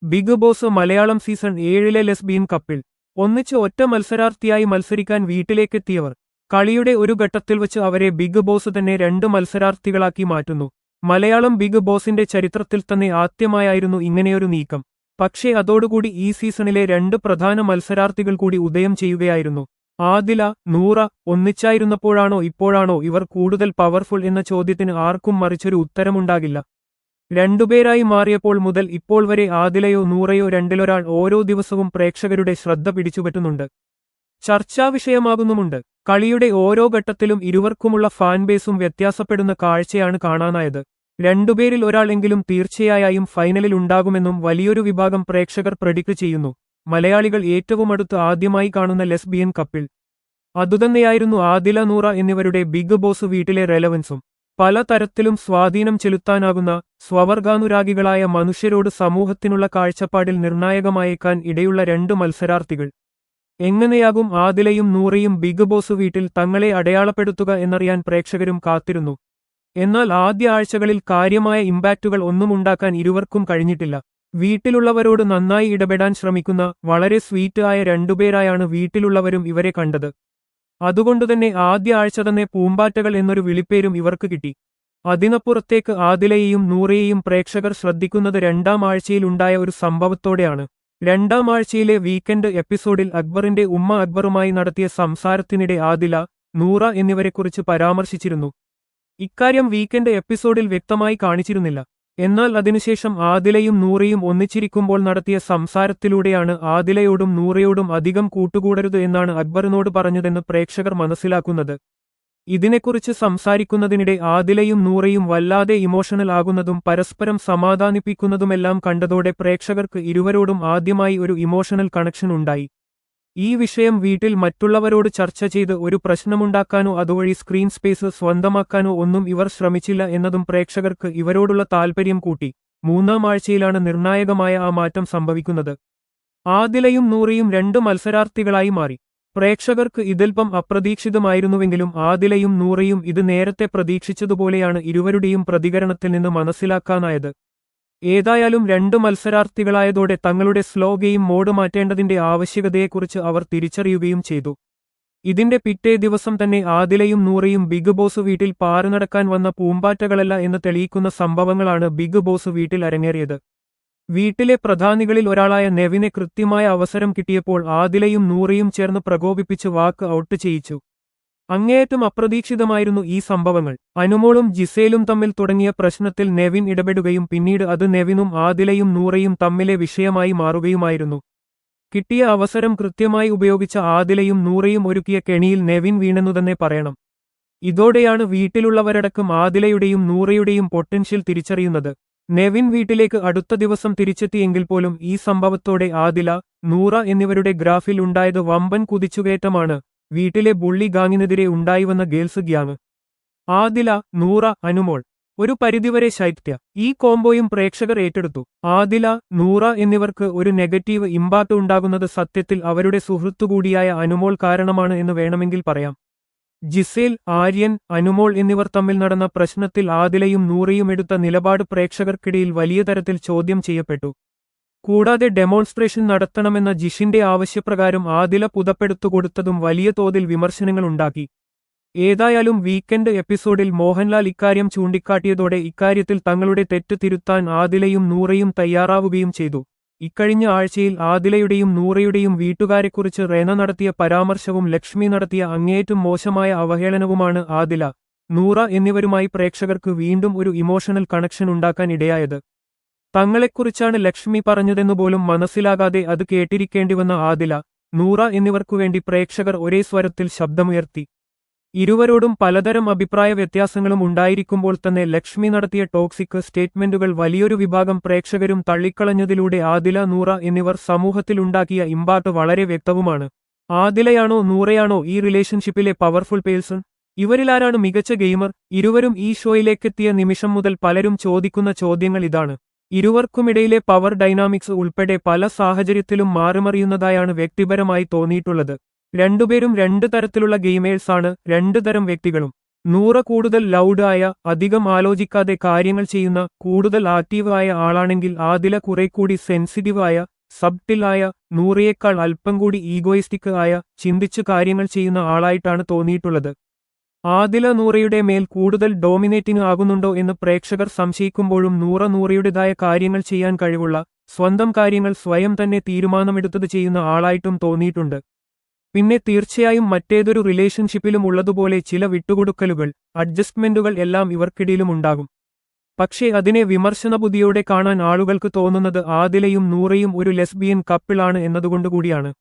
Big Boss Malayalam season 7-ലെ lesbian couple ഒന്നിച്ച് ഒറ്റ മത്സരാർത്ഥിയായി മത്സരിക്കാൻ വീട്ടിലേക്കെത്തിയവർ. കളിയുടെ ഒരു ഘട്ടത്തിൽ വച്ച് അവരെ ബിഗ് ബോസ് തന്നെ 2 മത്സരാർത്ഥികളാക്കി മാറ്റുന്നു. മലയാളം ബിഗ് ബോസിന്റെ ചരിത്രത്തിൽ തന്നെ ആദ്യമായായിരുന്നു ഇങ്ങനെയൊരു നീക്കം. പക്ഷേ അതോടുകൂടി ഈ സീസണിലെ 2 പ്രധാന മത്സരാർത്ഥികൾ കൂടി ഉദയം ചെയ്യുകയായിരുന്നു. ആദില, നൂറ ഒന്നിച്ചായിരുന്നപ്പോഴാണോ ഇപ്പോഴാണോ ഇവർ കൂടുതൽ പവർഫുൾ എന്ന ചോദ്യത്തിന് ആർക്കും മറിച്ചൊരു ഉത്തരമുണ്ടാകില്ല. രണ്ടുപേരായി മാറിയപ്പോൾ മുതൽ ഇപ്പോൾ വരെ ആദിലയോ നൂറയോ രണ്ടിലൊരാൾ ഓരോ ദിവസവും പ്രേക്ഷകരുടെ ശ്രദ്ധ പിടിച്ചുപറ്റുന്നുണ്ട്, ചർച്ചാവിഷയമാകുന്നുമുണ്ട്. കളിയുടെ ഓരോ ഘട്ടത്തിലും ഇരുവർക്കുമുള്ള ഫാൻബേസും വ്യത്യാസപ്പെടുന്ന കാഴ്ചയാണ് കാണാനായത്. രണ്ടുപേരിൽ ഒരാൾ എങ്കിലും തീർച്ചയായും ഫൈനലിൽ ഉണ്ടാകുമെന്നും വലിയൊരു വിഭാഗം പ്രേക്ഷകർ പ്രെഡിക്റ്റ് ചെയ്യുന്നു. മലയാളികൾ ഏറ്റവും അടുത്ത് ആദ്യമായി കാണുന്ന ലെസ്ബിയൻ കപ്പിൾ അതുതന്നെയായിരുന്നു ആദില, നൂറ എന്നിവരുടെ ബിഗ് ബോസ് വീട്ടിലെ റെലവൻസും. പല തരത്തിലും സ്വാധീനം ചെലുത്താനാകുന്ന സ്വവർഗാനുരാഗികളായ മനുഷ്യരോട് സമൂഹത്തിനുള്ള കാഴ്ചപ്പാടിൽ നിർണായകമായേക്കാൻ ഇടയുള്ള 2 മത്സരാർത്ഥികൾ. എങ്ങനെയാകും ആദിലയും നൂറയും ബിഗ് ബോസ് വീട്ടിൽ തങ്ങളെ അടയാളപ്പെടുത്തുക എന്നറിയാൻ പ്രേക്ഷകരും കാത്തിരുന്നു. എന്നാൽ ആദ്യ ആഴ്ചകളിൽ കാര്യമായ ഇമ്പാക്റ്റുകൾ ഒന്നും ഉണ്ടാക്കാൻ ഇരുവർക്കും കഴിഞ്ഞിട്ടില്ല. വീട്ടിലുള്ളവരോട് നന്നായി ഇടപെടാൻ ശ്രമിക്കുന്ന വളരെ സ്വീറ്റ് ആയ 2 പേരായാണ് വീട്ടിലുള്ളവരും ഇവരെ കണ്ടത്. അതുകൊണ്ടുതന്നെ ആദ്യ ആഴ്ച തന്നെ പൂമ്പാറ്റകൾ എന്നൊരു വിളിപ്പേരും ഇവർക്ക് കിട്ടി. അതിനപ്പുറത്തേക്ക് ആദിലയെയും നൂറയെയും പ്രേക്ഷകർ ശ്രദ്ധിക്കുന്നത് 2ാം ആഴ്ചയിലുണ്ടായ ഒരു സംഭവത്തോടെയാണ്. 2ാം ആഴ്ചയിലെ വീക്കെൻഡ് എപ്പിസോഡിൽ അക്ബറിന്റെ ഉമ്മ അക്ബറുമായി നടത്തിയ സംസാരത്തിനിടെ ആദില, നൂറ എന്നിവരെക്കുറിച്ച് പരാമർശിച്ചിരുന്നു. ഇക്കാര്യം വീക്കെൻഡ് എപ്പിസോഡിൽ വ്യക്തമായി കാണിച്ചിരുന്നില്ല. എന്നാൽ അതിനുശേഷം ആദിലയും നൂറയും ഒന്നിച്ചിരിക്കുമ്പോൾ നടത്തിയ സംസാരത്തിലൂടെയാണ് ആദിലയോടും നൂറയോടും അധികം കൂട്ടുകൂടരുത് എന്നാണ് അക്ബറിനോട് പറഞ്ഞതെന്ന് പ്രേക്ഷകർ മനസ്സിലാക്കുന്നത്. ഇതിനെക്കുറിച്ച് സംസാരിക്കുന്നതിനിടെ ആദിലയും നൂറയും വല്ലാതെ ഇമോഷണൽ ആകുന്നതും പരസ്പരം സമാധാനിപ്പിക്കുന്നതുമെല്ലാം കണ്ടതോടെ പ്രേക്ഷകർക്ക് ഇരുവരോടും ആദ്യമായി ഒരു ഇമോഷണൽ കണക്ഷൻ ഉണ്ടായി. ഈ വിഷയം വീട്ടിൽ മറ്റുള്ളവരോട് ചർച്ച ചെയ്ത് ഒരു പ്രശ്നമുണ്ടാക്കാനോ അതുവഴി സ്ക്രീൻ സ്പേസ് സ്വന്തമാക്കാനോ ഒന്നും ഇവർ ശ്രമിച്ചില്ല എന്നതും പ്രേക്ഷകർക്ക് ഇവരോടുള്ള താൽപര്യം കൂട്ടി. 3ാം ആഴ്ചയിലാണ് നിർണായകമായ ആ മാറ്റം സംഭവിക്കുന്നത്. ആദിലയും നൂറയും 2 മത്സരാർത്ഥികളായി മാറി. പ്രേക്ഷകർക്ക് ഇതൽപ്പം അപ്രതീക്ഷിതമായിരുന്നുവെങ്കിലും ആദിലയും നൂറയും ഇത് നേരത്തെ പ്രതീക്ഷിച്ചതുപോലെയാണ് ഇരുവരുടെയും പ്രതികരണത്തിൽ നിന്ന് മനസ്സിലാക്കാനായത്. ഏതായാലും 2 മത്സരാർത്ഥികളായതോടെ തങ്ങളുടെ സ്ലോ ഗെയിം മോഡ് മാറ്റേണ്ടതിന്റെ ആവശ്യകതയെക്കുറിച്ച് അവർ തിരിച്ചറിയുകയും ചെയ്തു. ഇതിന്റെ പിറ്റേ ദിവസം തന്നെ ആദിലയും നൂറയും ബിഗ് ബോസ് വീട്ടിൽ പാറുനടക്കാൻ വന്ന പൂമ്പാറ്റകളല്ല എന്ന് തെളിയിക്കുന്ന സംഭവങ്ങളാണ് ബിഗ് ബോസ് വീട്ടിൽ അരങ്ങേറിയത്. വീട്ടിലെ പ്രധാനികളിൽ ഒരാളായ നെവിനെ കൃത്യമായ അവസരം കിട്ടിയപ്പോൾ ആദിലയും നൂറയും ചേർന്ന് പ്രകോപിപ്പിച്ച് വാക്ക് ഔട്ട് ചെയ്യിച്ചു. അങ്ങേയറ്റം അപ്രതീക്ഷിതമായിരുന്നു ഈ സംഭവങ്ങൾ. അനുമോളും ജിസേലും തമ്മിൽ തുടങ്ങിയ പ്രശ്നത്തിൽ നെവിൻ ഇടപെടുകയും പിന്നീട് അത് നെവിനും ആദിലയും നൂറയും തമ്മിലെ വിഷയമായി മാറുകയുമായിരുന്നു. കിട്ടിയ അവസരം കൃത്യമായി ഉപയോഗിച്ച ആദിലയും നൂറയും ഒരുക്കിയ കെണിയിൽ നെവിൻ വീണെന്നുതന്നെ പറയണം. ഇതോടെയാണ് വീട്ടിലുള്ളവരടക്കം ആദിലയുടെയും നൂറയുടെയും പൊട്ടൻഷ്യൽ തിരിച്ചറിയുന്നത്. നെവിൻ വീട്ടിലേക്ക് അടുത്ത ദിവസം തിരിച്ചെത്തിയെങ്കിൽ പോലും ഈ സംഭവത്തോടെ ആദില, നൂറ എന്നിവരുടെ ഗ്രാഫിൽ ഉണ്ടായത് വമ്പൻ കുതിച്ചുകയറ്റമാണ്. വീട്ടിലെ ബുള്ളി ഗാങ്ങിനെതിരെ ഉണ്ടായിവന്ന ഗേൾസ് ഗ്യാങ്. ആദില, നൂറ, അനുമോൾ, ഒരു പരിധിവരെ ശൈത്യ ഈ കോംബോയും പ്രേക്ഷകർ ഏറ്റെടുത്തു. ആദില, നൂറ എന്നിവർക്ക് ഒരു നെഗറ്റീവ് ഇമ്പാക്ട് ഉണ്ടാകുന്നത് സത്യത്തിൽ അവരുടെ സുഹൃത്തുകൂടിയായ അനുമോൾ കാരണമാണ് എന്ന് വേണമെങ്കിൽ പറയാം. ജിസേൽ, ആര്യൻ, അനുമോൾ എന്നിവർ തമ്മിൽ നടന്ന പ്രശ്നത്തിൽ ആദിലയും നൂറയും എടുത്ത നിലപാട് പ്രേക്ഷകർക്കിടയിൽ വലിയ തരത്തിൽ ചോദ്യം ചെയ്യപ്പെട്ടു. കൂടാതെ ഡെമോൺസ്ട്രേഷൻ നടത്തണമെന്ന ജിഷിന്റെ ആവശ്യപ്രകാരം ആദില പുതപ്പെടുത്തുകൊടുത്തതും വലിയ തോതിൽ വിമർശനങ്ങളുണ്ടാക്കി. ഏതായാലും വീക്കെൻഡ് എപ്പിസോഡിൽ മോഹൻലാൽ ഇക്കാര്യം ചൂണ്ടിക്കാട്ടിയതോടെ ഇക്കാര്യത്തിൽ തങ്ങളുടെ തെറ്റ് തിരുത്താൻ ആദിലയും നൂറയും തയ്യാറാവുകയും ചെയ്തു. ഇക്കഴിഞ്ഞ ആഴ്ചയിൽ ആദിലയുടെയും നൂറയുടെയും വീട്ടുകാരെക്കുറിച്ച് റെന നടത്തിയ പരാമർശവും ലക്ഷ്മി നടത്തിയ അങ്ങേയറ്റം മോശമായ അവഹേളനവുമാണ് ആദില, നൂറ എന്നിവരുമായി പ്രേക്ഷകർക്ക് വീണ്ടും ഒരു ഇമോഷണൽ കണക്ഷൻ ഉണ്ടാക്കാൻ ഇടയായത്. തങ്ങളെക്കുറിച്ചാണ് ലക്ഷ്മി പറഞ്ഞതെന്നുപോലും മനസ്സിലാകാതെ അത് കേട്ടിരിക്കേണ്ടിവന്ന ആദില, നൂറ എന്നിവർക്കുവേണ്ടി പ്രേക്ഷകർ ഒരേ സ്വരത്തിൽ ശബ്ദമുയർത്തി. ഇരുവരോടും പലതരം അഭിപ്രായ വ്യത്യാസങ്ങളും ഉണ്ടായിരിക്കുമ്പോൾ തന്നെ ലക്ഷ്മി നടത്തിയ ടോക്സിക് സ്റ്റേറ്റ്മെന്റുകൾ വലിയൊരു വിഭാഗം പ്രേക്ഷകരും തള്ളിക്കളഞ്ഞതിലൂടെ ആദില, നൂറ എന്നിവർ സമൂഹത്തിലുണ്ടാക്കിയ ഇമ്പാക്ട് വളരെ വ്യക്തവുമാണ്. ആദിലയാണോ നൂറയാണോ ഈ റിലേഷൻഷിപ്പിലെ പവർഫുൾ പേഴ്സൺ? ഇവരിലാരാണ് മികച്ച ഗെയിമർ? ഇരുവരും ഈ ഷോയിലേക്കെത്തിയ നിമിഷം മുതൽ പലരും ചോദിക്കുന്ന ചോദ്യങ്ങൾ ഇതാണ്. ഇരുവർക്കുമിടയിലെ പവർ ഡൈനാമിക്സ് ഉൾപ്പെടെ പല സാഹചര്യത്തിലും മാറിമറിയുന്നതായാണ് വ്യക്തിപരമായി തോന്നിയിട്ടുള്ളത്. രണ്ടുപേരും 2 തരത്തിലുള്ള ഗെയിമേഴ്സാണ്, 2 തരം വ്യക്തികളും. നൂറ കൂടുതൽ ലൗഡ് ആയ, അധികം ആലോചിക്കാതെ കാര്യങ്ങൾ ചെയ്യുന്ന, കൂടുതൽ ആക്റ്റീവ് ആയ ആളാണെങ്കിൽ ആദില കുറേക്കൂടി സെൻസിറ്റീവ് ആയ, സബ്ട്ടിൽ ആയ, നൂറയേക്കാൾ അല്പം കൂടി ഈഗോയിസ്റ്റിക് ആയ, ചിന്തിച്ചു കാര്യങ്ങൾ ചെയ്യുന്ന ആളായിട്ടാണ് തോന്നിയിട്ടുള്ളത്. ആദില നൂറയുടെ മേൽ കൂടുതൽ ഡോമിനേറ്റിംഗ് ആകുന്നുണ്ടോ എന്ന് പ്രേക്ഷകർ സംശയിക്കുമ്പോഴും നൂറയുടേതായ കാര്യങ്ങൾ ചെയ്യാൻ കഴിവുള്ള, സ്വന്തം കാര്യങ്ങൾ സ്വയം തന്നെ തീരുമാനമെടുത്തത് ചെയ്യുന്ന ആളായിട്ടും തോന്നിയിട്ടുണ്ട്. പിന്നെ തീർച്ചയായും മറ്റേതൊരു റിലേഷൻഷിപ്പിലും ഉള്ളതുപോലെ ചില വിട്ടുകൊടുക്കലുകൾ, അഡ്ജസ്റ്റ്മെന്റുകൾ എല്ലാം ഇവർക്കിടയിലും ഉണ്ടാകും. പക്ഷേ അതിനെ വിമർശനബുദ്ധിയോടെ കാണാൻ ആളുകൾക്ക് തോന്നുന്നത് ആദിലയും നൂറയും ഒരു ലെസ്ബിയൻ കപ്പിളാണ് എന്നതുകൊണ്ടുകൂടിയാണ്.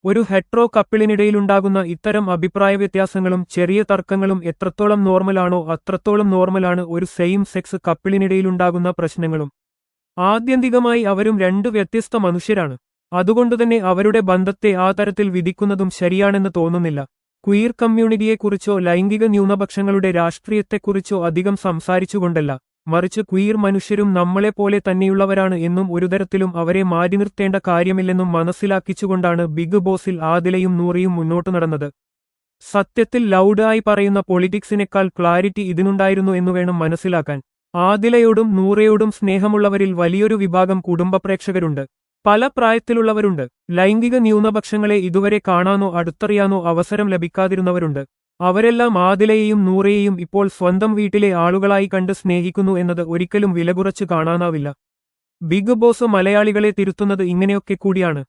ഒരു ഹെട്രോ കപ്പിളിനിടയിലുണ്ടാകുന്ന ഇത്തരം അഭിപ്രായ വ്യത്യാസങ്ങളും ചെറിയ തർക്കങ്ങളും എത്രത്തോളം നോർമലാണോ അത്രത്തോളം നോർമലാണ് ഒരു സെയിം സെക്സ് കപ്പിളിനിടയിലുണ്ടാകുന്ന പ്രശ്നങ്ങളും. ആത്യന്തികമായി അവരും രണ്ടു വ്യത്യസ്ത മനുഷ്യരാണ്. അതുകൊണ്ടുതന്നെ അവരുടെ ബന്ധത്തെ ആ തരത്തിൽ വിധിക്കുന്നതും ശരിയാണെന്ന് തോന്നുന്നില്ല. ക്വീർ കമ്മ്യൂണിറ്റിയെക്കുറിച്ചോ ലൈംഗിക ന്യൂനപക്ഷങ്ങളുടെ രാഷ്ട്രീയത്തെക്കുറിച്ചോ അധികം സംസാരിച്ചുകൊണ്ടല്ല, മറിച്ച് ക്വീർ മനുഷ്യരും നമ്മളെപ്പോലെ തന്നെയുള്ളവരാണ് എന്നും ഒരുതരത്തിലും അവരെ മാറ്റി നിർത്തേണ്ട കാര്യമില്ലെന്നും മനസ്സിലാക്കിച്ചുകൊണ്ടാണ് ബിഗ് ബോസിൽ ആദിലയും നൂറയും മുന്നോട്ടു നടന്നത്. സത്യത്തിൽ ലൗഡ് ആയി പറയുന്ന പൊളിറ്റിക്സിനേക്കാൾ ക്ലാരിറ്റി ഇതിനുണ്ടായിരുന്നു എന്നുവേണം മനസ്സിലാക്കാൻ. ആദിലയോടും നൂറയോടും സ്നേഹമുള്ളവരിൽ വലിയൊരു വിഭാഗം കുടുംബ പ്രേക്ഷകരുണ്ട്. പല പ്രായത്തിലുള്ളവരുണ്ട്. ലൈംഗിക ന്യൂനപക്ഷങ്ങളെ ഇതുവരെ കാണാനോ അടുത്തറിയാനോ അവസരം ലഭിക്കാതിരുന്നവരുണ്ട്. അവരെല്ലാം ആദിലയെയും നൂറയെയും ഇപ്പോൾ സ്വന്തം വീട്ടിലെ ആളുകളായി കണ്ട് സ്നേഹിക്കുന്നു എന്നത് ഒരിക്കലും വിലകുറച്ച് കാണാനാവില്ല. ബിഗ് ബോസ് മലയാളികളെ തിരുത്തുന്നത് ഇങ്ങനെയൊക്കെ കൂടിയാണ്.